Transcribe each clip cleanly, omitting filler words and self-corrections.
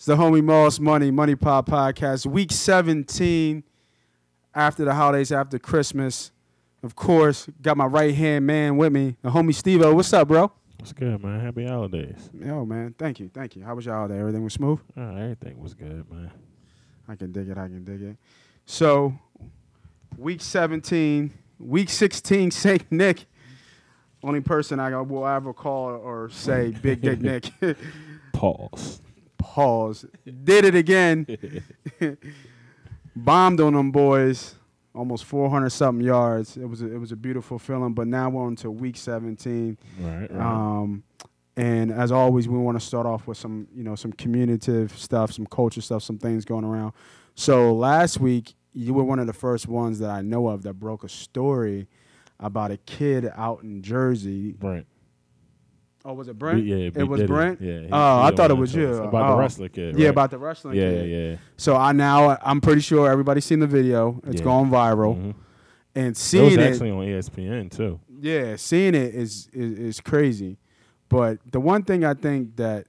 It's the homie Moss MoneyPot podcast, week 17 after the holidays, after Christmas. Of course, got my right-hand man with me, the homie Steve-O. What's up, bro? What's good, man? Happy holidays. Yo, man, thank you. How was your holiday? Everything was smooth? Everything was good, man. I can dig it. So, week 17, week 16, St. Nick. Only person I will ever call or say Big Dick Nick. Pause. Did it again. Bombed on them boys. Almost 400-something yards. It was a beautiful feeling. But now we're on to week 17. Right. And as always, we want to start off with some communicative stuff, some culture stuff, some things going around. So last week, you were one of the first ones that I know of that broke a story about a kid out in Jersey. Brent. Oh, was it Brent? Yeah, it was Brent? Yeah. I thought it was you. About the wrestler kid, right? Yeah, about the wrestling kid. Yeah. So I'm pretty sure everybody's seen the video. It's gone viral. Mm-hmm. And seeing it was actually on ESPN, too. Yeah, seeing it is crazy. But the one thing I think that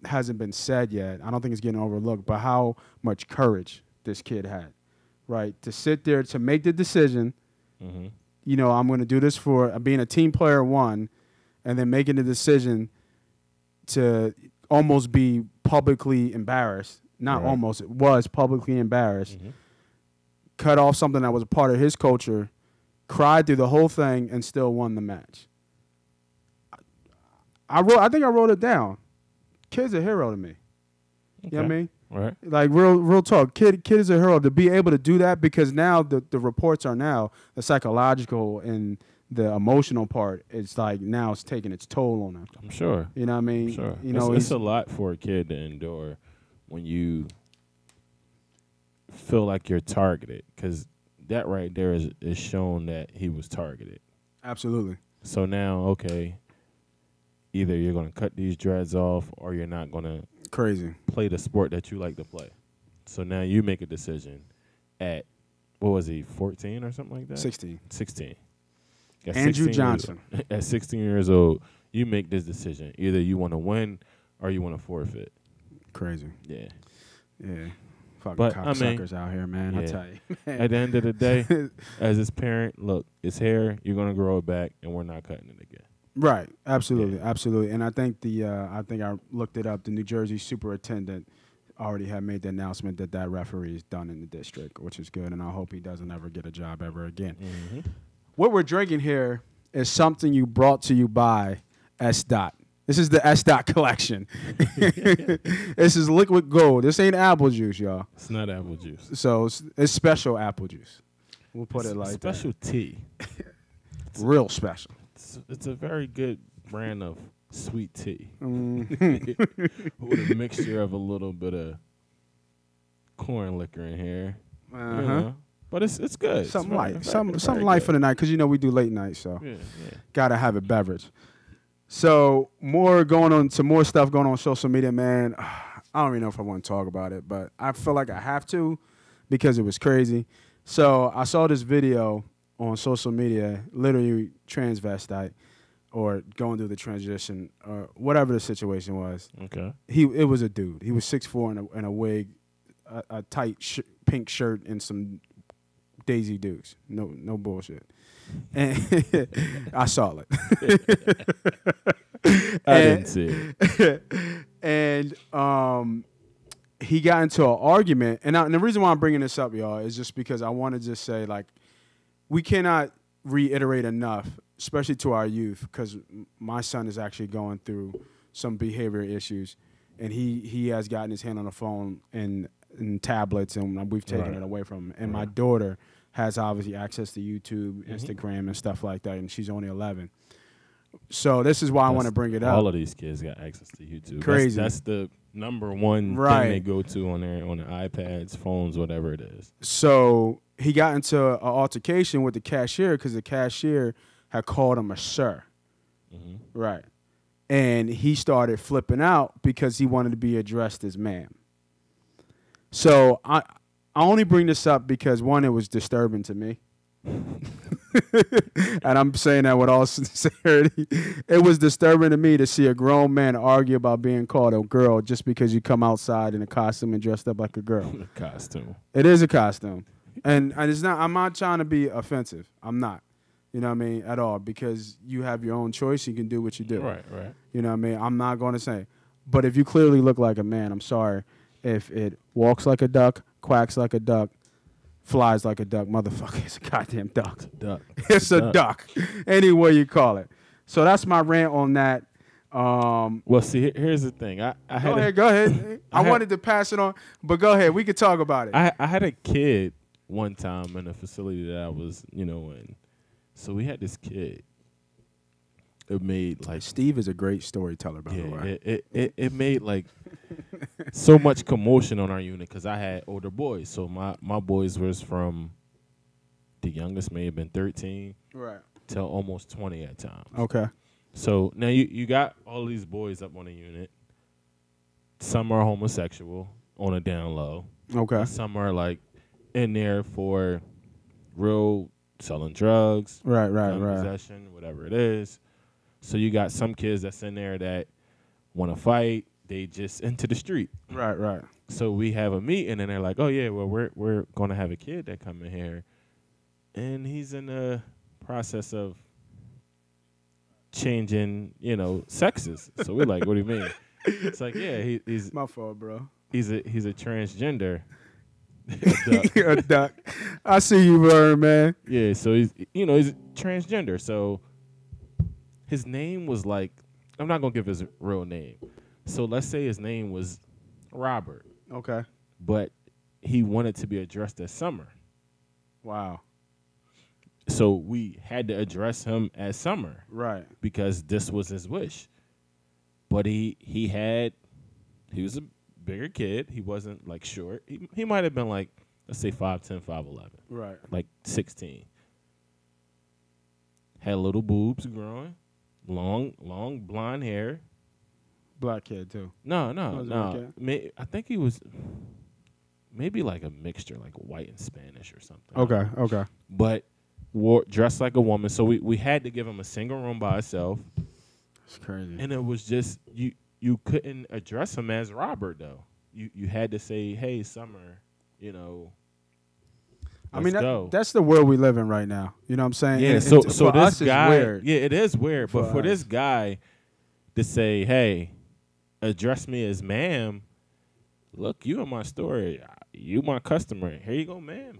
hasn't been said yet, I don't think it's getting overlooked, but how much courage this kid had, right? To sit there, to make the decision, I'm going to do this for being a team player, one, and then making the decision to almost be publicly embarrassed. Not almost, it was publicly embarrassed. Cut off something that was a part of his culture, cried through the whole thing, and still won the match. I think I wrote it down. Kid's a hero to me. Okay. You know what I mean? Right. Like real talk. Kid is a hero to be able to do that, because now the reports are now the psychological and the emotional part. It's like now it's taking its toll on him. I'm sure. You know what I mean? I'm sure. You know, it's a lot for a kid to endure when you feel like you're targeted, because that right there is shown that he was targeted. Absolutely. So now, okay, either you're going to cut these dreads off or you're not going to play the sport that you like to play. So now you make a decision at, what was he, 14 or something like that? 16. At Andrew 16 Johnson. At 16 years old, you make this decision. Either you want to win or you want to forfeit. Crazy. Yeah. Fucking cocksuckers out here, man. I tell you. At the end of the day, as his parent, look, it's hair. You're going to grow it back, and we're not cutting it again. Right, absolutely. And I think I looked it up. The New Jersey superintendent already had made the announcement that referee is done in the district, which is good, and I hope he doesn't ever get a job ever again. What we're drinking here is something you brought to you by S. Dot. This is the S. Dot collection. This is liquid gold. This ain't apple juice, y'all. It's not apple juice. So it's special apple juice. We'll put it like that. Special tea. Real special. It's a very good brand of sweet tea with a mixture of a little bit of corn liquor in here. You know? But it's good. Something light. Something light for the night, because we do late night, so gotta have a beverage. So more stuff going on social media, man. I don't even know if I want to talk about it, but I feel like I have to, because it was crazy. So I saw this video on social media, literally transvestite or going through the transition or whatever the situation was. Okay. It was a dude. He was 6'4" in a wig, a tight pink shirt, and some Daisy Dukes. No bullshit. And I saw it. I didn't see it. And he got into an argument. And the reason why I'm bringing this up, y'all, is just because I want to just say, like, we cannot reiterate enough, especially to our youth, because my son is actually going through some behavior issues, and he has gotten his hand on the phone and tablets, and we've taken it away from him. And my daughter has obviously access to YouTube, Instagram, and stuff like that, and she's only 11. So this is why I want to bring it up. All of these kids got access to YouTube. Crazy. That's the number one thing they go to on their iPads, phones, whatever it is. So he got into an altercation with the cashier because the cashier had called him a sir. Right. And he started flipping out because he wanted to be addressed as ma'am. So I only bring this up because, one, it was disturbing to me. And I'm saying that with all sincerity. It was disturbing to me to see a grown man argue about being called a girl just because you come outside in a costume and dressed up like a girl. A costume. It is a costume. And it's not. I'm not trying to be offensive. I'm not. You know what I mean? At all. Because you have your own choice. You can do what you do. Right. You know what I mean? I'm not going to say. But if you clearly look like a man, I'm sorry. If it walks like a duck, quacks like a duck, flies like a duck, motherfucker, it's a goddamn duck. It's a duck. It's a duck. Any way you call it. So that's my rant on that. Well, see, here's the thing. Go ahead. I wanted to pass it on, but go ahead. We could talk about it. I had a kid one time in a facility that I was, in. So we had this kid. It made like Steve is a great storyteller, by the way. It made like so much commotion on our unit because I had older boys. So my boys was from the youngest may have been 13, right, till almost 20 at times. Okay. So now you got all these boys up on the unit. Some are homosexual on a down low. Okay. Some are like in there for real selling drugs. Right. Possession, whatever it is. So you got some kids that's in there that want to fight. They just into the street. Right. So we have a meeting and they're like, oh yeah, well we're gonna have a kid that come in here, and he's in the process of changing, sexes. So we're like, what do you mean? It's like, yeah, he's my fault, bro. He's a transgender. A duck. I see you, Vern, man. Yeah, so he's transgender. So his name was like, I'm not gonna give his real name. So let's say his name was Robert. Okay. But he wanted to be addressed as Summer. Wow. So we had to address him as Summer. Right. Because this was his wish. But he was a bigger kid. He wasn't like short. He might have been like, let's say 5'10", 5'11". Right. Like 16. Had little boobs growing. Long blonde hair. Black kid too. No. I think he was maybe like a mixture, like white and Spanish or something. Okay. But dressed like a woman, so we had to give him a single room by himself. It's crazy. And it was just you couldn't address him as Robert though. You had to say, hey, Summer, I mean, that's the world we live in right now. You know what I'm saying? Yeah, and so this guy, weird. Yeah, it is weird. But for us. this guy to say, hey, address me as ma'am, look, you in my story. You my customer. Here you go, ma'am.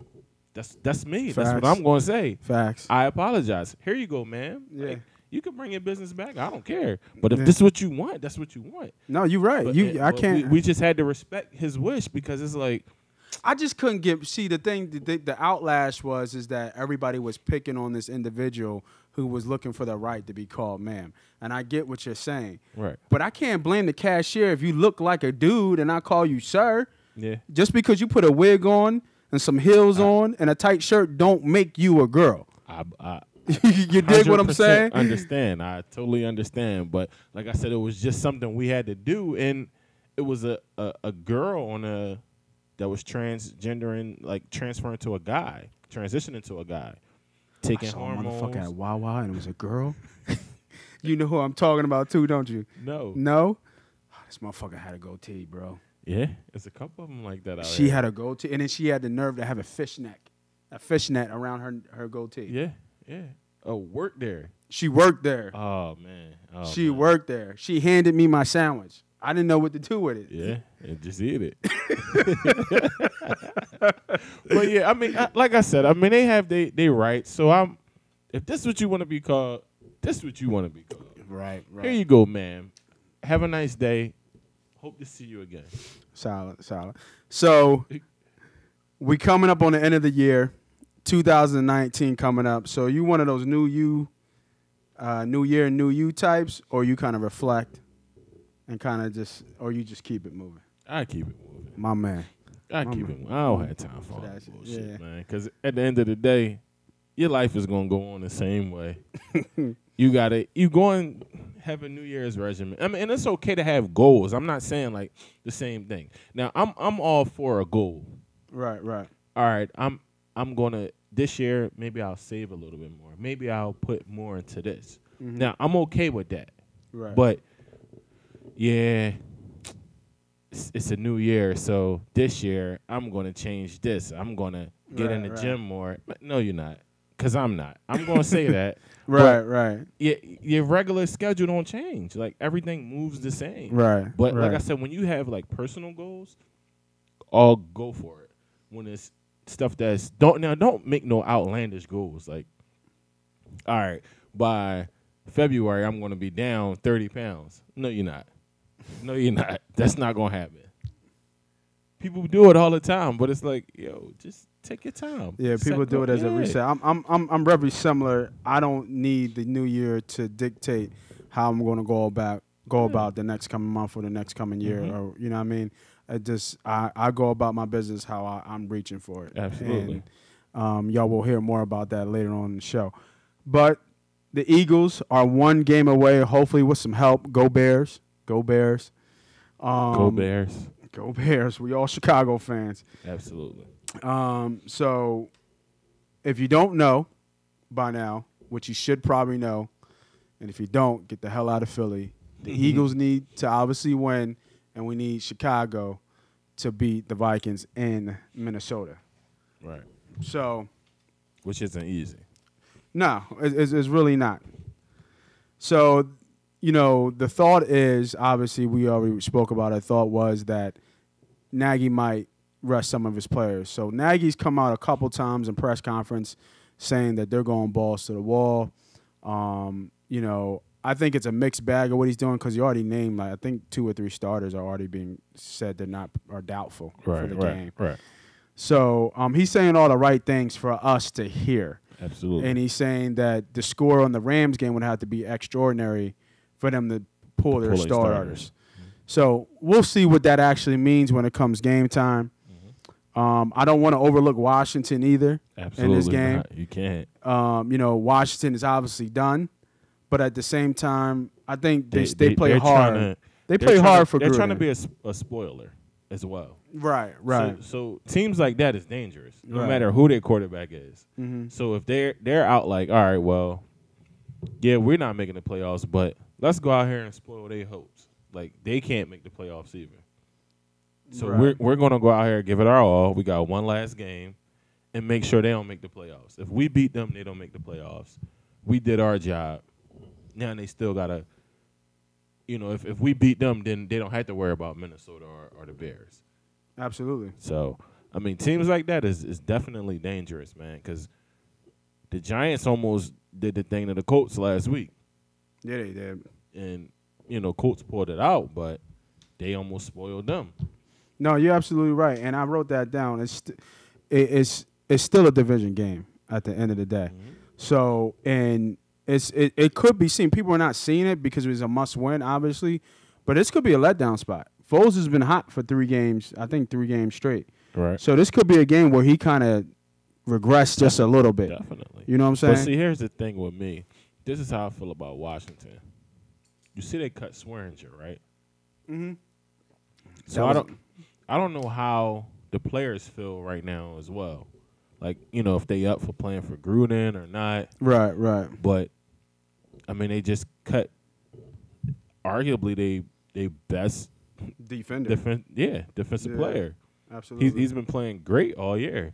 That's me. Facts. That's what I'm going to say. Facts. I apologize. Here you go, ma'am. Yeah. Like, you can bring your business back. I don't care. But if this is what you want, that's what you want. No, you're right. But, I can't. We just had to respect his wish because it's like, I just couldn't see the thing. The outlash is that everybody was picking on this individual who was looking for the right to be called ma'am. And I get what you're saying. Right. But I can't blame the cashier if you look like a dude and I call you sir. Yeah. Just because you put a wig on and some heels on and a tight shirt don't make you a girl. You dig what I'm saying? Understand. I totally understand. But like I said, it was just something we had to do, and it was a girl that was transgendering, like transferring to a guy, transitioning to a guy, taking hormones. I saw a motherfucker at Wawa and it was a girl. You know who I'm talking about too, don't you? No. Oh, this motherfucker had a goatee, bro. Yeah, there's a couple of them like that out She here. had a goatee, and then she had the nerve to have a fishnet around her goatee. Yeah. Oh, worked there. She worked there. Oh, man. She worked there. She handed me my sandwich. I didn't know what to do with it. Yeah, and just eat it. But yeah, I mean, like I said, I mean, they have they rights. So if this is what you want to be called, this is what you want to be called. Right. Here you go, ma'am. Have a nice day. Hope to see you again. Solid. So we coming up on the end of the year, 2019 coming up. So you one of those new year, new you types, or you kind of reflect and kind of or you just keep it moving? I keep it moving. My man. I keep it moving. I don't have time for all that bullshit, man. Because at the end of the day, your life is going to go on the same way. You go and have a New Year's regimen. I mean, and it's okay to have goals. I'm not saying like the same thing. Now, I'm all for a goal. Right. All right, I'm gonna this year maybe I'll save a little bit more. Maybe I'll put more into this. Now, I'm okay with that. Right. But, yeah, it's a new year, so this year I'm going to change this. I'm going to get in the gym more. No, you're not, because I'm not. I'm going to say that. Right. Your regular schedule don't change. Like, everything moves the same. Right. But like I said, when you have, like, personal goals, I'll go for it. When it's stuff that's don't make no outlandish goals. Like, all right, by February I'm going to be down 30 pounds. No, you're not. No, you're not. That's not going to happen. People do it all the time, but it's like, yo, just take your time. Yeah, people do it as a reset. I'm very similar. I don't need the new year to dictate how I'm going to go about the next coming month or the next coming year, or you know what I mean. I go about my business how I'm reaching for it. Absolutely. And, y'all will hear more about that later on in the show. But the Eagles are one game away, hopefully with some help. Go Bears. Go Bears. Go Bears. Go Bears. We all Chicago fans. Absolutely. So if you don't know by now, which you should probably know, and if you don't, get the hell out of Philly. The Eagles need to obviously win, and we need Chicago to beat the Vikings in Minnesota. Right. So, which isn't easy. No, it's really not. So, the thought is, obviously we already spoke about it, the thought was that Nagy might rest some of his players. So Nagy's come out a couple times in press conference saying that they're going balls to the wall. I think it's a mixed bag of what he's doing because he already named, I think 2 or 3 starters are already being said are doubtful for the game. Right. So he's saying all the right things for us to hear. Absolutely. And he's saying that the score on the Rams game would have to be extraordinary for them to pull their starters. So we'll see what that actually means when it comes game time. I don't want to overlook Washington either in this game. Not. You can't. Washington is obviously done, but at the same time, I think they play hard. They play hard for Gruden. They're trying to be a spoiler as well. Right. So teams like that is dangerous, no matter who their quarterback is. So if they're out like, all right, well, yeah, we're not making the playoffs, but let's go out here and spoil their hopes. Like, they can't make the playoffs either. So we're going to go out here, give it our all. We got one last game, and make sure they don't make the playoffs. If we beat them, they don't make the playoffs. We did our job. Now they still got to, if we beat them, then they don't have to worry about Minnesota or the Bears. Absolutely. So, I mean, teams like that is definitely dangerous, man, because the Giants almost did the thing to the Colts last week. Yeah, they did. And, Colts pulled it out, but they almost spoiled them. No, you're absolutely right, and I wrote that down. It's still a division game at the end of the day. So, and it could be seen. People are not seeing it because it was a must-win, obviously, but this could be a letdown spot. Foles has been hot for 3 games, I think 3 games straight. Right. So this could be a game where he kind of regressed just a little bit. Definitely. You know what I'm saying? But see, here's the thing with me. This is how I feel about Washington. You see they cut Swearinger, right? So I don't know how the players feel right now as well. Like, if they up for playing for Gruden or not. Right. But, I mean, they just cut arguably they best defender. Defensive player. Absolutely. He's been playing great all year.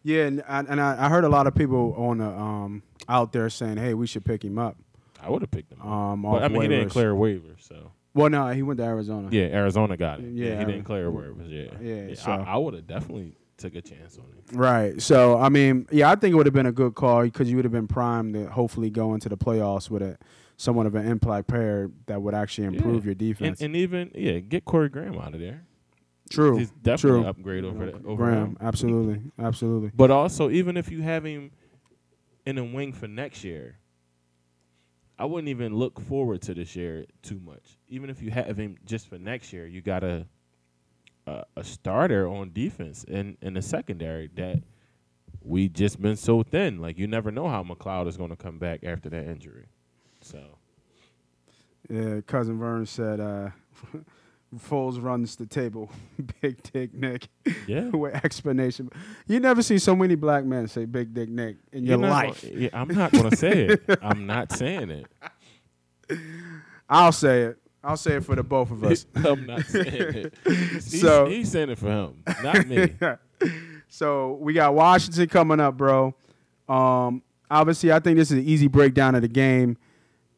Yeah, and I heard a lot of people on the out there saying, hey, we should pick him up. I would have picked him up. But, he didn't clear waivers, so. Well, no, he went to Arizona. Yeah, Arizona got it. Yeah, he didn't clear waivers. Yeah. So I would have definitely took a chance on him. Right. So, I mean, I think it would have been a good call because you would have been primed to hopefully go into the playoffs with somewhat of an impact player that would actually improve your defense. And even, get Corey Graham out of there. True. He's definitely an upgrade over Graham. him. Absolutely. But also, even if you have him in a wing for next year, I wouldn't even look forward to this year too much. Even if you have him just for next year, you got a starter on defense in the secondary that we just been so thin. Like, you never know how McLeod is going to come back after that injury. So, yeah, Cousin Vern said Foles runs the table. Big Dick Nick. Yeah. With explanation. You never seen so many black men say Big Dick Nick in your life. I'm not going to say it. I'm not saying it. I'll say it. I'll say it for the both of us. I'm not saying it. He's saying it for him, not me. So we got Washington coming up, bro. Obviously, I think this is an easy breakdown of the game.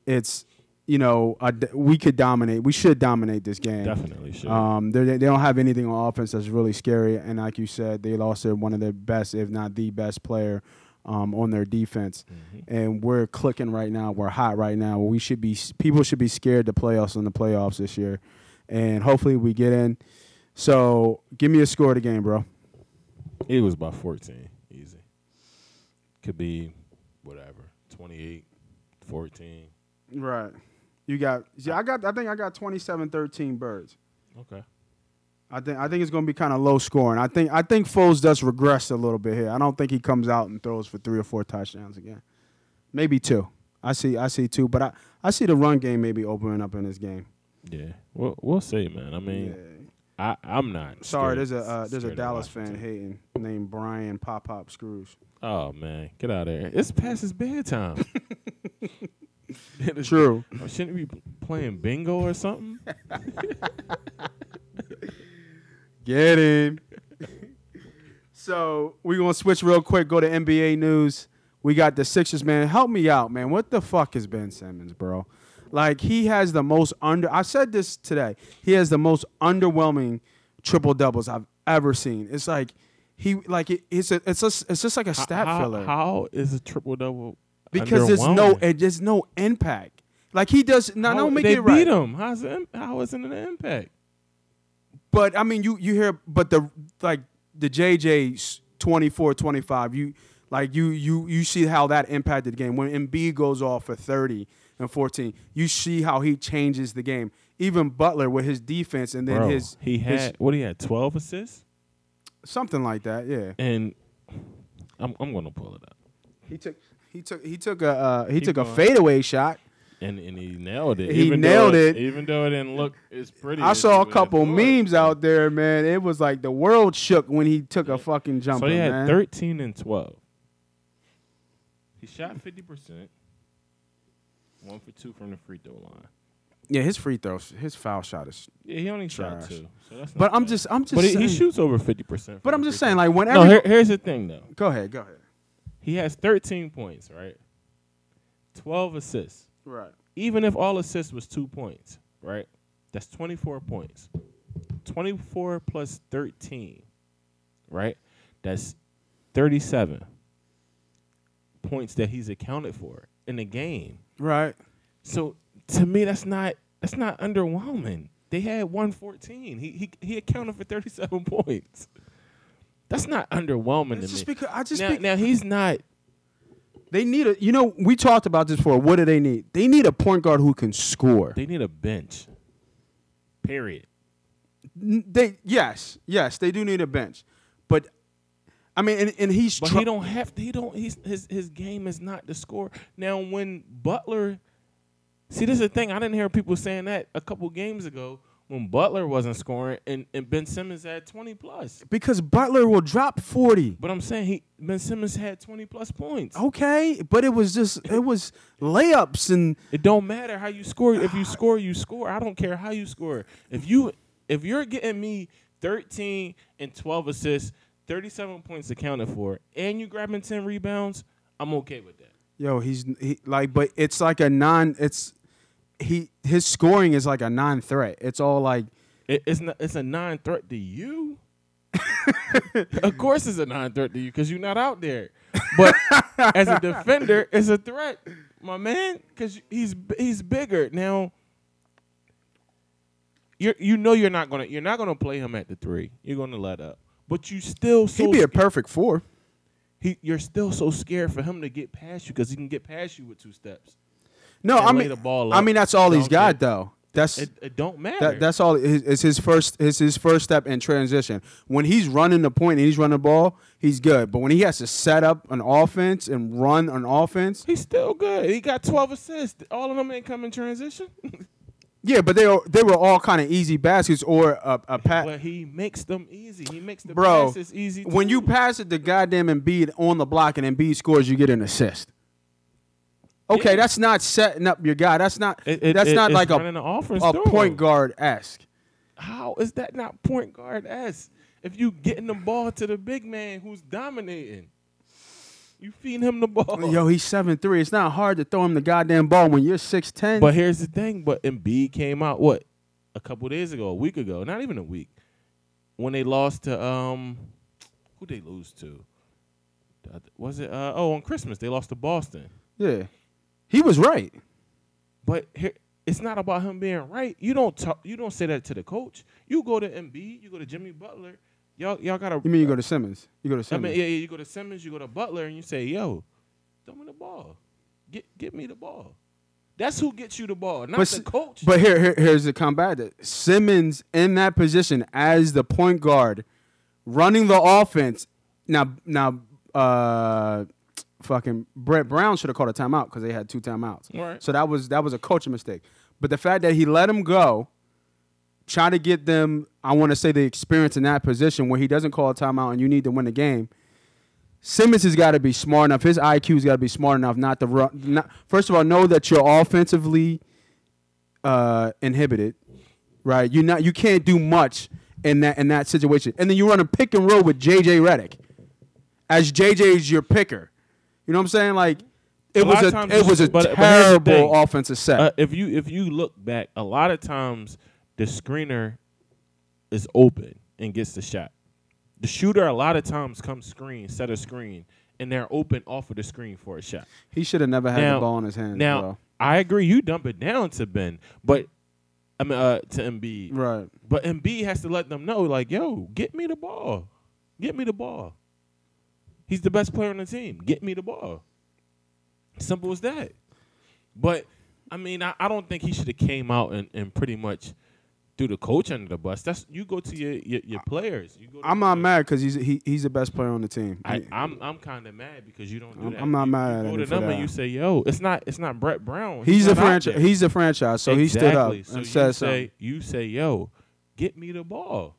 It's, we could dominate. We should dominate this game. Definitely should. They don't have anything on offense that's really scary. And like you said, they lost one of their best, if not the best player on their defense. Mm-hmm. And we're clicking right now. We're hot right now. People should be scared to play us in the playoffs this year. And hopefully we get in. So give me a score of the game, bro. It was about 14. Easy. Could be whatever. 28, 14. Right. You got I think I got 27-13 Birds. Okay. I think it's going to be kind of low scoring. I think Foles does regress a little bit here. I don't think he comes out and throws for 3 or 4 touchdowns again. Maybe 2. I see 2, but I see the run game maybe opening up in this game. Yeah. We'll see, man. I mean, I'm not. Sorry, there's a Dallas fan hating named Brian Pop Screws. Oh man, get out of there! It's past his bedtime. True. Shouldn't we be playing bingo or something? Get him. So we're gonna switch real quick. Go to NBA news. We got the Sixers, man. Help me out, man. What the fuck is Ben Simmons, bro? Like, he has the most I said this today. He has the most underwhelming triple doubles I've ever seen. It's like it's just like a stat filler. How is a triple double? Because there's no impact. Like, he does not. Don't make it right. They beat him. How is it an impact? But I mean, you hear, but the JJ's 24-25. You see how that impacted the game when Embiid goes off for 30 and 14. You see how he changes the game. Even Butler with his defense and then he had 12 assists, something like that. Yeah. And I'm gonna pull it up. He took a fadeaway shot. And he nailed it. He nailed it. Even though it didn't look as pretty. I saw a couple memes out there, man. It was like the world shook when he took a fucking jumper, So he had man. 13 and 12. He shot 50%. 1 for 2 from the free throw line. Yeah, his foul shot is. Yeah, he only trash. shot 2. So that's not but I'm bad. just. But saying, he shoots over 50%. But I'm just saying, like, whenever. No, here's the thing, though. Go ahead. He has 13 points, right? 12 assists. Right. Even if all assists was 2 points, right? That's 24 points. 24 plus 13, right? That's 37 points that he's accounted for in the game. Right. So to me, that's not underwhelming. They had 114. He accounted for 37 points. That's not underwhelming to me. Now he's not. They need we talked about this before. What do they need? They need a point guard who can score. They need a bench. Period. Yes, they do need a bench. But I mean, and he's. But he don't have. His game is not to score. Now, when Butler, see, this is the thing. I didn't hear people saying that a couple games ago when Butler wasn't scoring and Ben Simmons had 20+. Because Butler will drop 40. But I'm saying Ben Simmons had 20+ points. Okay, but it was layups and. It don't matter how you score. If you score, you score. I don't care how you score. If you're getting me 13 and 12 assists, 37 points accounted for, and you grabbing 10 rebounds, I'm okay with that. Yo, but it's like his scoring is like a non-threat. It's all like it's a non-threat to you. Of course, it's a non-threat to you because you're not out there. But as a defender, it's a threat, my man, because he's bigger now. You're not gonna play him at the 3. You're gonna let up. But you still he'd be a perfect 4. You're still so scared for him to get past you because he can get past you with 2 steps. No, I mean, that's all he's got though. It don't matter. That's all. It's his first step in transition. When he's running the point and he's running the ball, he's good. But when he has to set up an offense and run an offense, he's still good. He got 12 assists. All of them ain't come in transition. Yeah, but they were all kind of easy baskets or a pass. But he makes them easy. He makes the Bro, passes easy too. When you pass it to goddamn Embiid on the block and Embiid scores, you get an assist. Okay, Yeah. that's not setting up your guy. That's not not like a point guard-esque. How is that not point guard-esque? If you getting the ball to the big man who's dominating, you feeding him the ball. Yo, he's 7'3". It's not hard to throw him the goddamn ball when you're 6'10". But here's the thing. But Embiid came out, a couple days ago, a week ago, not even a week, when they lost to, who they lose to? Was it, on Christmas, they lost to Boston. Yeah. He was right. But here, it's not about him being right. You don't say that to the coach. You go to Embiid, you go to Jimmy Butler. Y'all gotta. You mean you go to Simmons? You go to Simmons. I mean, yeah, you go to Simmons, you go to Butler, and you say, "Yo, throw me the ball. Get me the ball." That's who gets you the ball, not the coach. But here's the comeback. Simmons in that position as the point guard, running the offense. Now, fucking Brett Brown should have called a timeout because they had 2 timeouts. Right. So that was a coaching mistake. But the fact that he let him go, try to get them, I want to say, the experience in that position where he doesn't call a timeout and you need to win the game. Simmons has got to be smart enough. His IQ's got to be smart enough not to run. First of all, know that you're offensively inhibited, right? You can't do much in that situation. And then you run a pick and roll with JJ Redick, as JJ's your picker. You know what I'm saying? Like it was a terrible offensive set. If you look back, a lot of times the screener is open and gets the shot. The shooter a lot of times comes set a screen, and they're open off of the screen for a shot. He should have never had the ball in his hands. Now, bro. I agree. You dump it down to Ben, but to Embiid. Right. But Embiid has to let them know, like, yo, get me the ball. Get me the ball. He's the best player on the team. Get me the ball. Simple as that. But, I mean, I don't think he should have came out and pretty much threw the coach under the bus. You go to your players. I'm not mad because he's the best player on the team. I'm kind of mad because you don't do that. I'm not mad at him. You go to them and you say, yo, it's not Brett Brown. He's a franchise. He's a franchise, so he stood up and said something. You say, yo, get me the ball.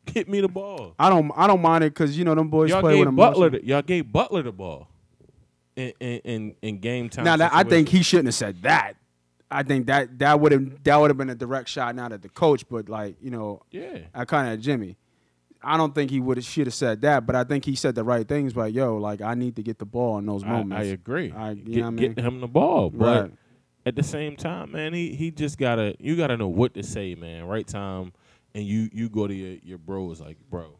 Get me the ball. I don't mind it because them boys play with emotion. Y'all gave Butler the ball in game time. Now I think he shouldn't have said that. I think that would have been a direct shot not at the coach, but I kind of at Jimmy. I don't think he should have said that, but I think he said the right things. Like, yo, like I need to get the ball in those moments. I agree. Get him the ball, but right. At the same time, man, you gotta know what to say, man. Right time, and you go to your bros like, bro,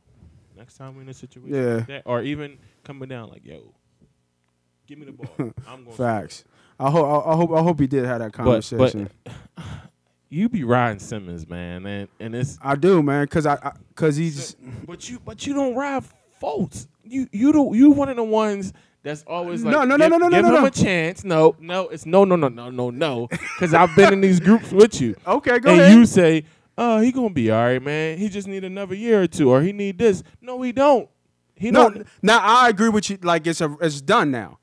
next time we're in a situation like that, or even coming down like, yo, give me the ball. I'm going. Facts. I hope he did have that conversation. But you be riding Simmons, man, and it's I do, man, because he's. But you don't ride Fultz. You one of the ones that's always like give him a chance. No, it's no. Because I've been in these groups with you. Okay, go ahead. And you say, he gonna be all right, man. He just need another year or two, or he need this. No, he don't. Now I agree with you. Like it's done now.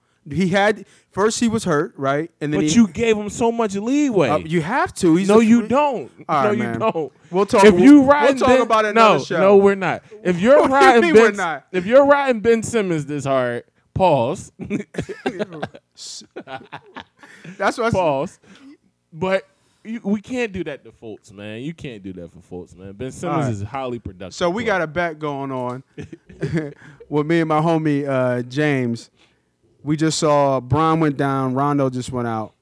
First he was hurt, right? And then you gave him so much leeway. You have to. You don't. All right, you man. don't. We'll talk. We'll talk about it another show. No, we're not. If you're riding Ben Simmons this hard, pause. That's what. Pause. But we can't do that to Fultz, man. You can't do that for Fultz, man. Ben Simmons is highly productive. So we got a bet going on with me and my homie James. We just saw Bron went down, Rondo just went out.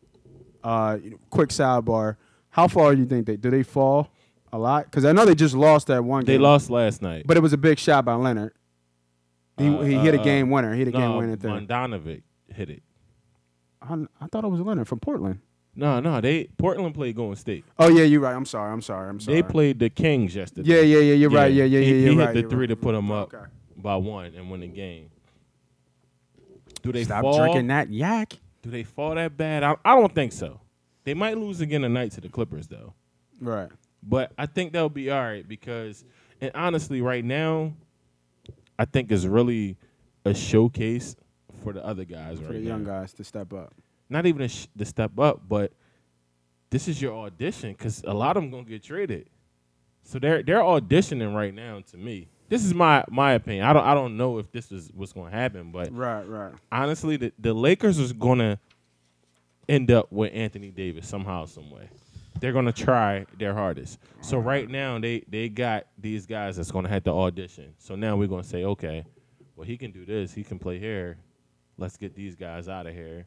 Quick sidebar. How far do you think do they fall? A lot? Because I know they just lost that one game. They lost last night. But it was a big shot by Leonard. He hit a game winner. He hit a game winner thing. Bogdanovic hit it. I thought it was Leonard from Portland. No. Portland played Golden State. Oh, yeah, you're right. I'm sorry. They played the Kings yesterday. Yeah, you're right. Yeah, he right. hit the three to put them up by one and win the game. Do they Stop fall? drinking that yak. Do they fall that bad? I don't think so. They might lose again tonight to the Clippers, though. Right. But I think they'll be all right because, and honestly, right now, I think it's really a showcase for the other guys for the young guys to step up. Not even to step up, but this is your audition because a lot of them gonna get traded. So they're auditioning right now. To me, this is my opinion. I don't know if this is what's gonna happen, but right. Honestly, the Lakers is gonna end up with Anthony Davis somehow, some way. They're gonna try their hardest. So right now they got these guys that's gonna have to audition. So now we're gonna say, okay, well he can do this, he can play here. Let's get these guys out of here.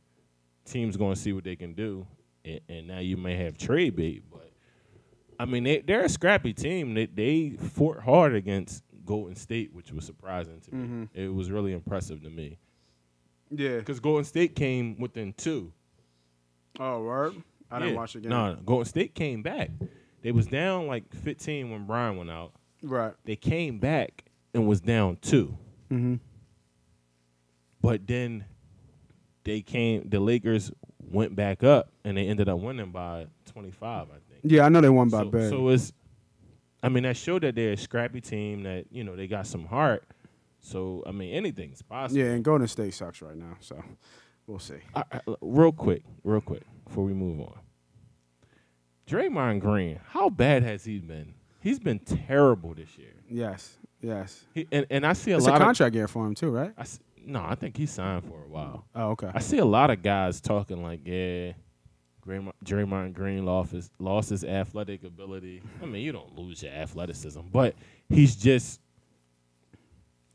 Team's gonna see what they can do, and now you may have trade bait, but I mean they're a scrappy team. They fought hard against Golden State, which was surprising to me. It was really impressive to me. Yeah, because Golden State came within 2. Oh, word. I didn't watch the game. No, Golden State came back. They was down like 15 when Brian went out. Right. They came back and was down 2. But then the Lakers went back up and they ended up winning by 25, I think. Yeah, I know they won by big. So that showed that they're a scrappy team, that, they got some heart. So, anything's possible. Yeah, and Golden State sucks right now, so we'll see. Real quick, before we move on. Draymond Green, how bad has he been? He's been terrible this year. Yes. And I see it's a contract year for him too, right? I think he signed for a while. Oh, okay. I see a lot of guys talking like, yeah, Draymond Green lost his athletic ability. You don't lose your athleticism, but he's just...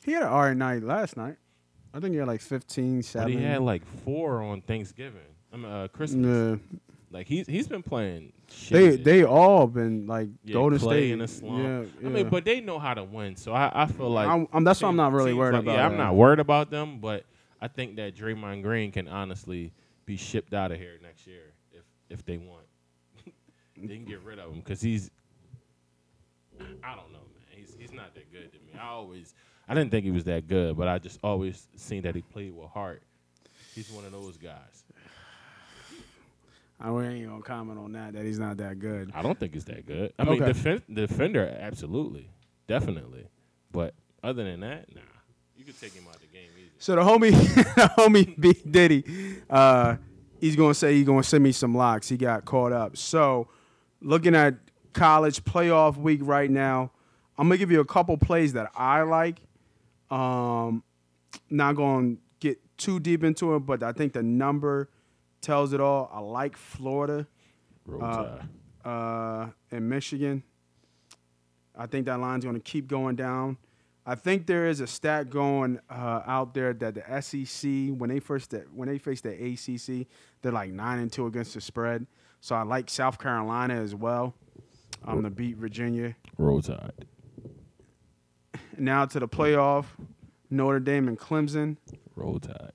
He had an all right night last night. I think he had like 15, 7. But he had like 4 on Thanksgiving. Christmas. Yeah. Like he's been playing shit. They all been like Golden Clay State in a slump. Yeah. But they know how to win. So I feel like that's why I'm not really worried about. Yeah, I'm not worried about them, but I think that Draymond Green can honestly be shipped out of here next year if they want. They can get rid of him because he's... I don't know, man. He's not that good to me. I didn't think he was that good, but I just always seen that he played with heart. He's one of those guys. I ain't gonna comment on that he's not that good. I don't think he's that good. Defender, absolutely, definitely. But other than that, nah. You could take him out the game easy. So the homie B Diddy, he's gonna say he's gonna send me some locks. He got caught up. So looking at college playoff week right now, I'm gonna give you a couple plays that I like. Not gonna get too deep into it, but I think the number tells it all. I like Florida and Michigan. I think that line's going to keep going down. I think there is a stat going out there that the SEC, when they face the ACC, they're like 9-2 against the spread. So I like South Carolina as well to beat Virginia. Roll Tide. Now to the playoff, Notre Dame and Clemson. Roll Tide.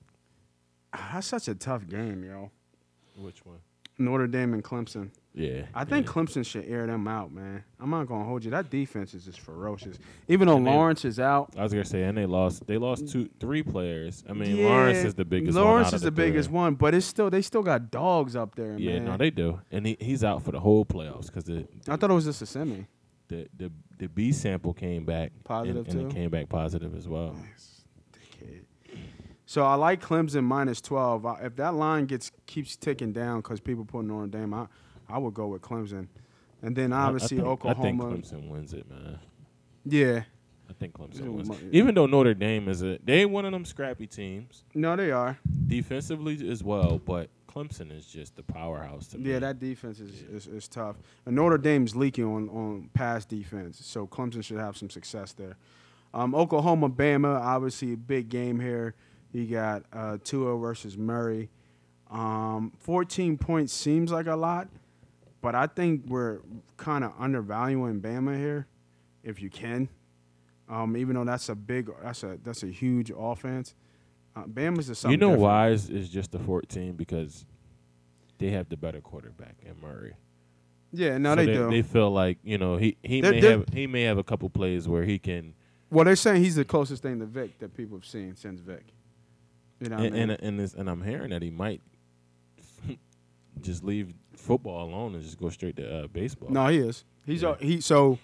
That's such a tough game, yo. Which one? Notre Dame and Clemson. Yeah. I think Clemson should air them out, man. I'm not gonna hold you. That defense is just ferocious. Even though Lawrence is out. I was gonna say, and they lost 3 players. Lawrence is the biggest one. Lawrence is the biggest one, but they still got dogs up there, man. Yeah, no, they do. And he's out for the whole playoffs because I thought it was just a semi. The B sample came back positive and it came back positive as well. Nice. So I like Clemson -12. If that line keeps ticking down because people put Notre Dame, I would go with Clemson. And then obviously Oklahoma. I think Clemson wins it, man. Yeah. I think Clemson wins. Even though Notre Dame they ain't one of them scrappy teams. No, they are. Defensively as well, but Clemson is just the powerhouse to me. Yeah, that defense is tough. And Notre Dame's leaking on pass defense, so Clemson should have some success there. Oklahoma, Bama, obviously a big game here. You got Tua versus Murray. 14 points seems like a lot, but I think we're kind of undervaluing Bama here, if you can. Even though that's a huge offense. Bama's just something. You know different. why is just the 14 because they have the better quarterback in Murray. Yeah, no, they do. They feel like he may have a couple plays where he can. Well, they're saying he's the closest thing to Vic that people have seen since Vic. You know what I mean? And I'm hearing that he might just leave football alone and just go straight to baseball. No, he is. So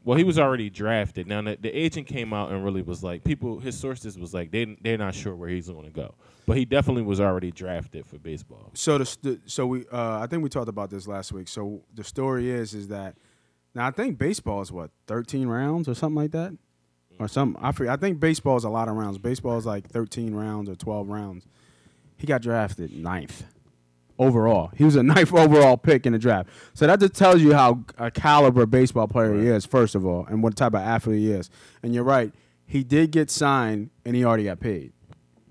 Well, he was already drafted. Now the agent came out and really was like, his sources was like they're not sure where he's going to go, but he definitely was already drafted for baseball. So I think we talked about this last week. So the story is that now I think baseball is 13 rounds or something like that, or something. I think baseball is a lot of rounds. Baseball is like 13 rounds or 12 rounds. He got drafted 9th. Overall, he was a 9th overall pick in the draft. So that just tells you how a caliber baseball player he is, first of all, and what type of athlete he is. And you're right, he did get signed, and he already got paid.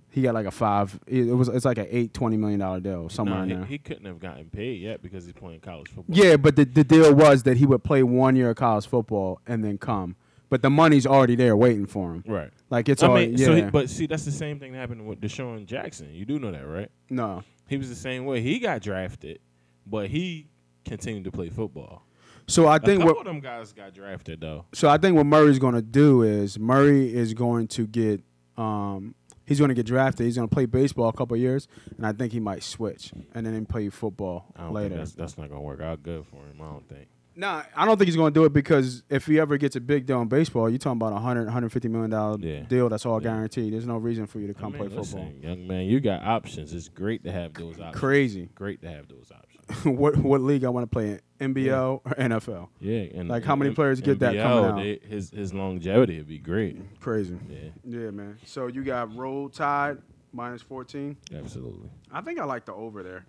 He got like it's like an $20 million deal somewhere in there. He couldn't have gotten paid yet because he's playing college football. Yeah, but the deal was that he would play 1 year of college football and then come. But the money's already there waiting for him. Right. Like it's already. Yeah. But see, that's the same thing that happened with Deshaun Jackson. You do know that, right? No. He was the same way. He got drafted, but he continued to play football. So I think a couple of them guys got drafted though. So I think what Murray's going to do is Murray is going to get he's going to get drafted. He's going to play baseball a couple of years, and I think he might switch and then play football later. That's not going to work out good for him. I don't think. Nah, I don't think he's going to do it because if he ever gets a big deal in baseball, you're talking about $150 million deal that's all guaranteed. There's no reason for you to come play football. Listen, young man, you got options. It's great to have those options. Crazy. Great to have those options. what league I want to play in? NBL or NFL? Yeah. And like how many players get that coming out? His longevity would be great. Crazy. Yeah. Yeah, man. So you got Roll Tide -14? Absolutely. I think I like the over there.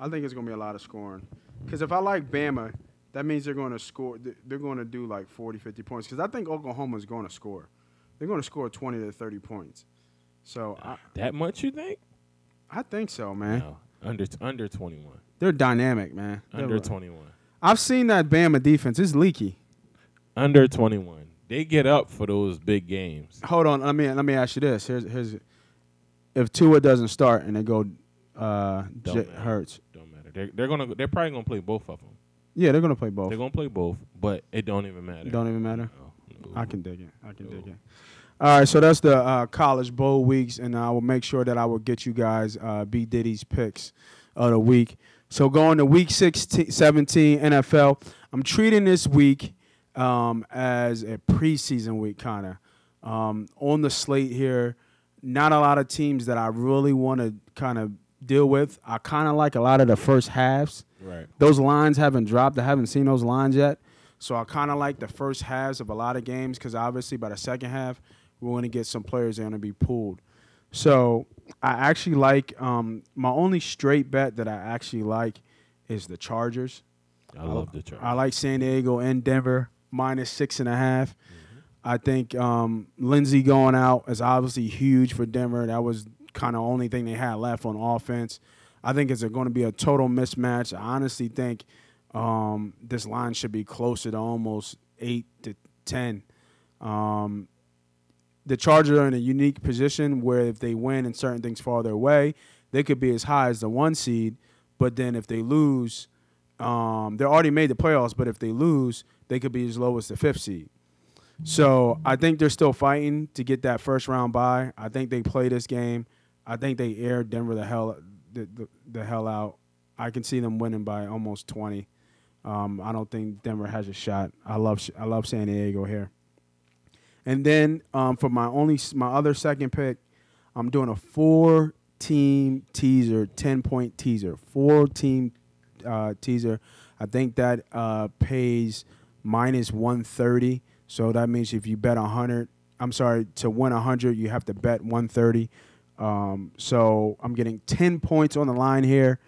I think it's going to be a lot of scoring. Because if I like Bama, that means they're going to score. They're going to do like 40, 50 points. Because I think Oklahoma's going to score. They're going to score 20 to 30 points. So that much you think? I think so, man. No, under 21. They're dynamic, man. Under 21. I've seen that Bama defense. It's leaky. Under 21. They get up for those big games. Hold on. Let me ask you this. Here's if Tua doesn't start and they go Hurts. Don't matter. They're probably gonna play both of them. Yeah, they're going to play both. They're going to play both, but it don't even matter. Don't even matter? No. I can dig it. Dig it. All right, so that's the college bowl weeks, and I will make sure that I will get you guys B. Diddy's picks of the week. So going to week 17 NFL, I'm treating this week as a preseason week kind of. On the slate here, not a lot of teams that I really want to kind of deal with. I kind of like a lot of the first halves. Right. Those lines haven't dropped. I haven't seen those lines yet. So I kind of like the first halves of a lot of games because obviously by the second half, we're going to get some players that are going to be pulled. So I actually like my only straight bet that I actually like is the Chargers. I love the Chargers. I like San Diego and Denver -6.5. Mm-hmm. I think Lindsey going out is obviously huge for Denver. That was kind of only thing they had left on offense. I think it's going to be a total mismatch. I honestly think this line should be closer to almost 8 to 10. The Chargers are in a unique position where if they win and certain things fall their way, they could be as high as the 1 seed. But then if they lose, they already made the playoffs, but if they lose, they could be as low as the 5th seed. So I think they're still fighting to get that first round bye. I think they play this game. I think they air Denver the hell out. I can see them winning by almost 20. I don't think Denver has a shot. I love San Diego here. And then for my other second pick, I'm doing a 4-team teaser, 10-point teaser, 4-team teaser. I think that pays -130. So that means if you bet to win 100, you have to bet 130. So I'm getting 10 points on the line here.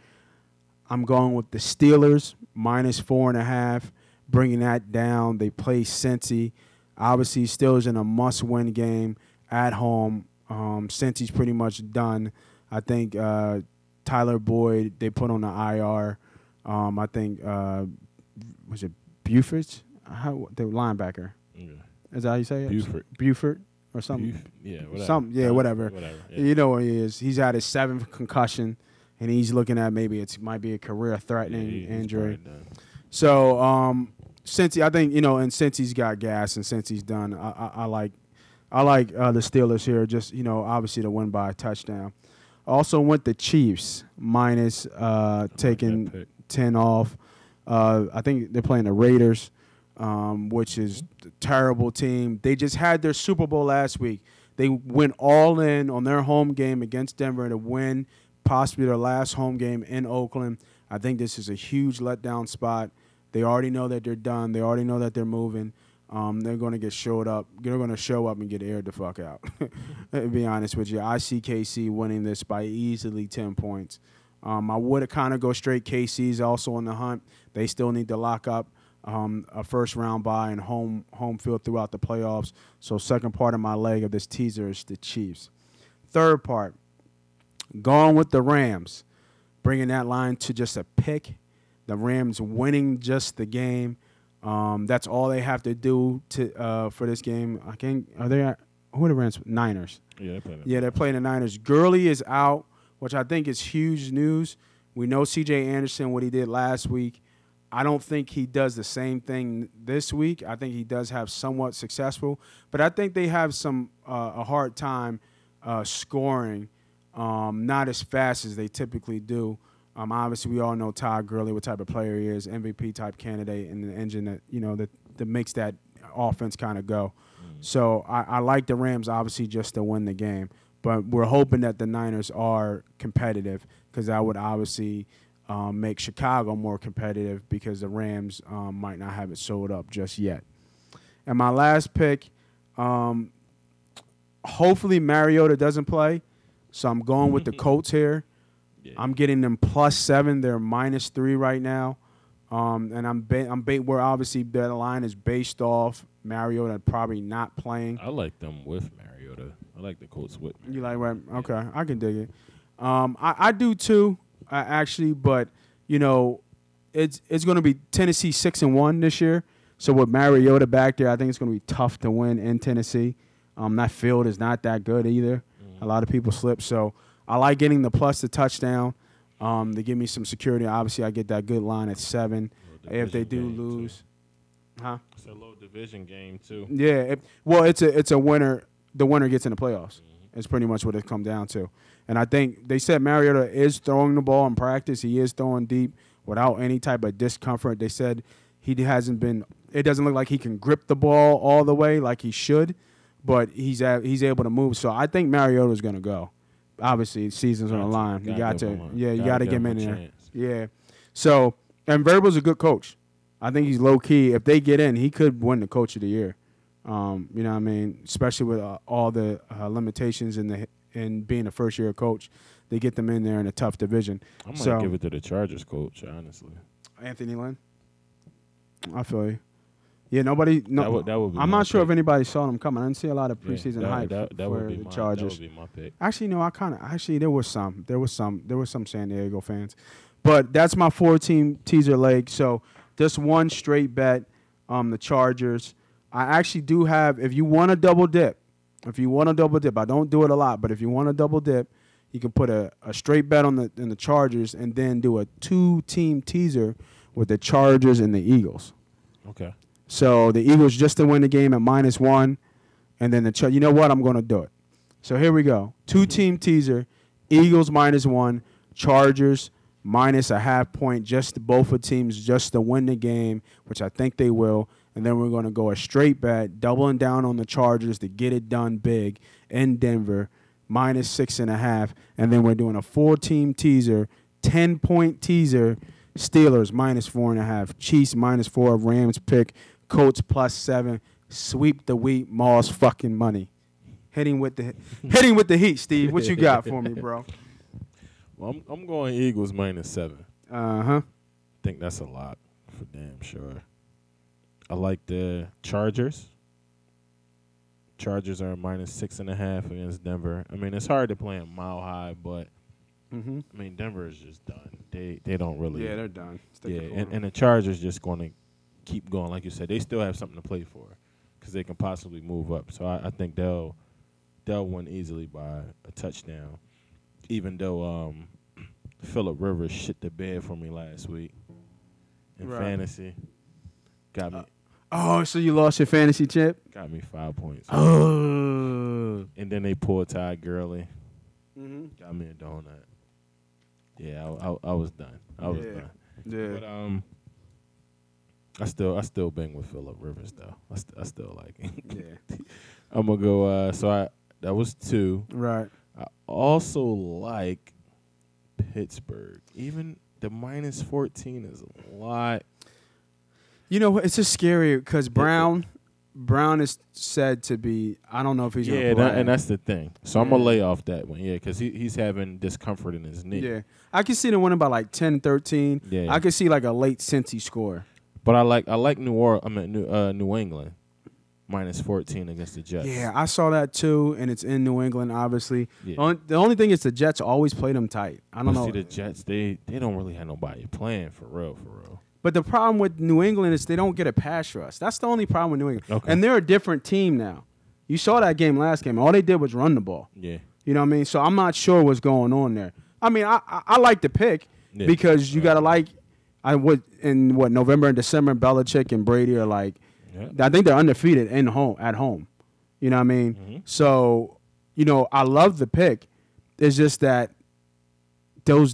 I'm going with the Steelers, -4.5, bringing that down. They play Cincy. Obviously, Steelers in a must-win game at home. Cincy's pretty much done. I think Tyler Boyd, they put on the IR. I think, was it Buford? The linebacker. Yeah. Is that how you say it? Buford or something? Whatever. Whatever. Yeah. You know what he is. He's had his 7th concussion, and he's looking at maybe it might be a career-threatening injury. So, Cincy, I think, and since he's got gas and since he's done, I like the Steelers here, just, obviously to win by a touchdown. Also went the Chiefs, taking 10 off. I think they're playing the Raiders. which is a terrible team. They just had their Super Bowl last week. They went all in on their home game against Denver to win possibly their last home game in Oakland. I think this is a huge letdown spot. They already know that they're done. They already know that they're moving. They're going to get showed up. They're going to show up and get aired the fuck out. To be honest with you, I see KC winning this by easily 10 points. I would kind of go straight. KC's also on the hunt. They still need to lock up a first-round bye and home field throughout the playoffs. So second part of my leg of this teaser is the Chiefs. Third part, going with the Rams, bringing that line to just a pick. The Rams winning just the game. That's all they have to do to for this game. Who are the Rams? Niners. Yeah, they're playing the Niners. Gurley is out, which I think is huge news. We know C.J. Anderson, what he did last week. I don't think he does the same thing this week. I think he does have somewhat successful, but I think they have a hard time scoring, not as fast as they typically do. Obviously, we all know Todd Gurley, what type of player he is, MVP type candidate, and the engine that makes that offense kind of go. So I like the Rams, obviously, just to win the game. But we're hoping that the Niners are competitive because that would obviously make Chicago more competitive because the Rams might not have it sold up just yet. And my last pick, hopefully Mariota doesn't play, so I'm going with the Colts here. Yeah. I'm getting them +7. They're -3 right now. And where obviously the line is based off Mariota probably not playing. I like them with Mariota. I like the Colts with Mariota. You like right? Okay, yeah. I can dig it. I do too, actually, but it's going to be Tennessee 6-1 this year. So with Mariota back there, I think it's going to be tough to win in Tennessee. That field is not that good either. A lot of people slip, so I like getting the +the touchdown. They give me some security. Obviously, I get that good line at 7. If they do lose, too. It's a low division game too. Yeah, it's a winner. The winner gets in the playoffs. It's pretty much what it comes down to. And I think they said Mariota is throwing the ball in practice. He is throwing deep without any type of discomfort. They said he hasn't been. It doesn't look like he can grip the ball all the way like he should, but he's able to move. So I think Mariota is going to go. Obviously, season's on the line. You got to get him in there. Yeah. So, and Vrabel's a good coach. I think he's low key. If they get in, he could win the Coach of the Year. You know what I mean? Especially with all the limitations in being a first-year coach, they get them in there in a tough division. I might give it to the Chargers coach, honestly. Anthony Lynn. I feel you. Yeah, nobody. No, that would be I'm not sure if anybody saw them coming. I didn't see a lot of preseason hype that for the Chargers. That would be my pick. Actually, no, there was some San Diego fans, but that's my 4-team teaser leg. So just one straight bet, the Chargers. I actually do have. If you want to double dip, I don't do it a lot, but if you want to double dip, you can put a straight bet on the Chargers and then do a 2-team teaser with the Chargers and the Eagles. Okay. So the Eagles just to win the game at -1, and then you know what? I'm going to do it. So here we go. 2-team teaser, Eagles -1, Chargers -0.5 point, just both of teams just to win the game, which I think they will. And then we're going to go a straight bet, doubling down on the Chargers to get it done big in Denver, -6.5. And then we're doing a 4-team teaser, 10-point teaser, Steelers -4.5, Chiefs -4, Rams pick, Colts +7, sweep the wheat, Maul's fucking money. Hitting with the heat, Steve. What you got for me, bro? Well, I'm going Eagles -7. I think that's a lot for damn sure. I like the Chargers. Chargers are -6.5 against Denver. I mean, it's hard to play them Mile High, but I mean, Denver is just done. They don't really. Yeah, they're done. And the Chargers just going to keep going. Like you said, they still have something to play for because they can possibly move up. So I think they'll win easily by a touchdown, even though Phillip Rivers shit the bed for me last week in fantasy. Got me. So you lost your fantasy chip? Got me 5 points. Oh. And then they pulled Todd Gurley. Got me a donut. Yeah, I was done. I was done. Yeah. But I still bang with Phillip Rivers though. I still like him. Yeah. I'm gonna go. That was 2. Right. I also like Pittsburgh. Even the -14 is a lot. You know, it's just scary because Brown is said to be. I don't know if he's going to play. And that's the thing. So I'm gonna lay off that one. Yeah, because he's having discomfort in his knee. Yeah, I can see them winning by like 10-13. Yeah, I could see like a late Cincy score. But I like New England -14 against the Jets. Yeah, I saw that too, and it's in New England, obviously. Yeah. The only thing is the Jets always play them tight. I don't know. See, the Jets, they don't really have nobody playing for real. But the problem with New England is they don't get a pass rush. That's the only problem with New England. Okay. And they're a different team now. You saw that game last game. All they did was run the ball. Yeah. You know what I mean? So I'm not sure what's going on there. I mean, I like the pick because you got to like November and December, Belichick and Brady are like, I think they're undefeated at home. You know what I mean? Mm-hmm. So, I love the pick. It's just that those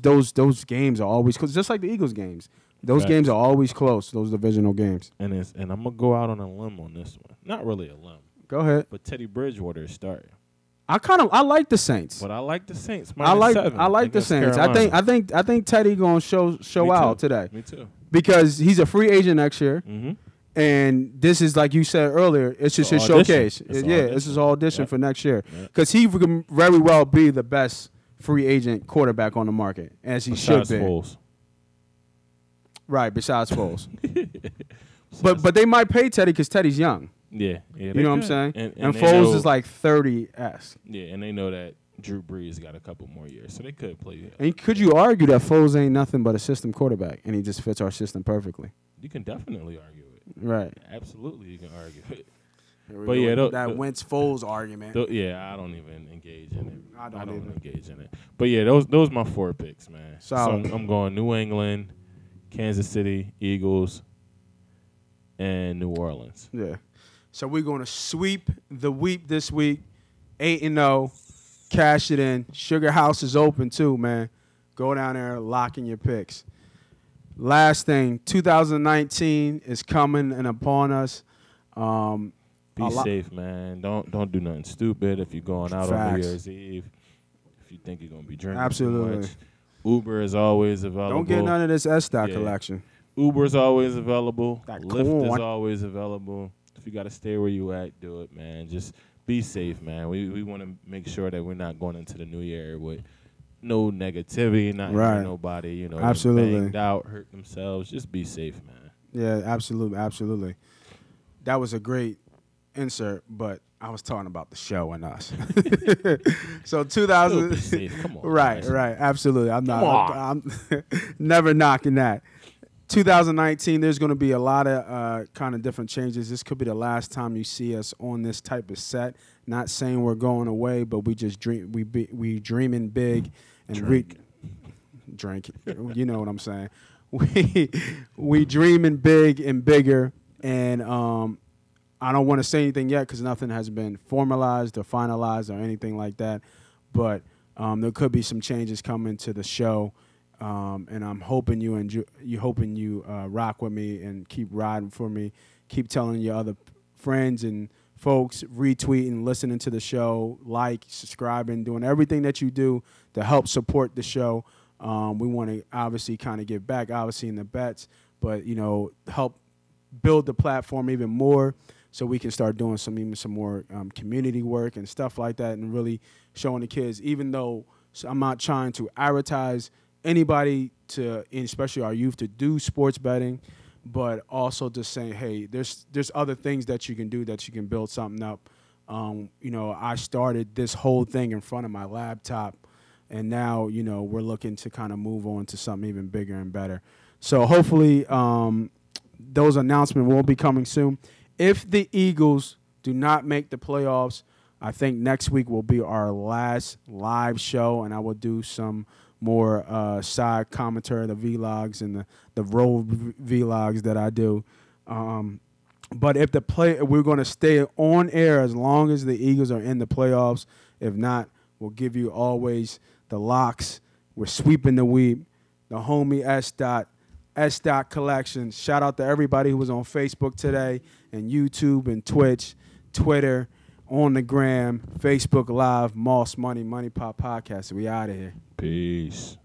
games are always close, just like the Eagles games. Those games are always close, those divisional games. And I'm going to go out on a limb on this one. Not really a limb. Go ahead. But Teddy Bridgewater is starting. I like the Saints. But I like the Saints. I like the Saints. Carolina. I think Teddy going to show out today. Me too. Because he's a free agent next year. Mm-hmm. And this is, like you said earlier, it's just his showcase. This is all audition for next year. Because he can very well be the best free agent quarterback on the market, as he should be. Foles. Right, besides Foles. But they might pay Teddy because Teddy's young. Yeah. You know what I'm saying? And Foles is like 30-esque. Yeah, and they know that Drew Brees got a couple more years, so they could play him. And could you argue that Foles ain't nothing but a system quarterback, and he just fits our system perfectly? You can definitely argue it. Right. Absolutely, you can argue it. But yeah, that Wentz-Foles argument. I don't even engage in it. I don't engage in it. But yeah, those my 4 picks, man. So Solid. I'm going New England, Kansas City, Eagles, and New Orleans. Yeah. So we're going to sweep the week this week, 8-0, cash it in. Sugar House is open too, man. Go down there, lock in your picks. Last thing, 2019 is coming and upon us. Be safe, man. Don't do nothing stupid if you're going out on New Year's Eve. If you think you're going to be drinking too much. Uber is always available. Don't get none of this S-Dot collection. Uber is always available. Lyft is always available. If you got to stay where you at, do it, man. Just be safe, man. We want to make sure that we're not going into the new year with no negativity, not nobody, absolutely banged out, hurt themselves. Just be safe, man. Yeah, absolutely. That was a great insert, but I was talking about the show and us. So 2000, be safe. Come on, right, absolutely. I'm never knocking that. 2019, there's going to be a lot of kind of different changes. This could be the last time you see us on this type of set. Not saying we're going away, but we just dream. We dreaming big and drink. You know what I'm saying? We dreaming big and bigger, and I don't want to say anything yet because nothing has been formalized or finalized or anything like that. But there could be some changes coming to the show. And I'm hoping you rock with me and keep riding for me. Keep telling your other friends and folks, retweeting, listening to the show, subscribing, doing everything that you do to help support the show. We want to obviously kind of give back, obviously in the bets, but help build the platform even more so we can start doing some more community work and stuff like that, and really showing the kids. Even though I'm not trying to advertise anybody especially our youth, to do sports betting, but also just saying, hey, there's other things that you can do that you can build something up. I started this whole thing in front of my laptop, and now we're looking to kind of move on to something even bigger and better. So hopefully those announcements will be coming soon. If the Eagles do not make the playoffs, I think next week will be our last live show, and I will do some more side commentary, the vlogs and the road vlogs that I do. But if we're going to stay on air as long as the Eagles are in the playoffs. If not, we'll give you always the locks. We're sweeping the week. The homie S. S. Collection. Shout out to everybody who was on Facebook today and YouTube and Twitch, Twitter, on the gram, Facebook Live, Moss Money, MoneyPot Podcast. We out of here. Peace.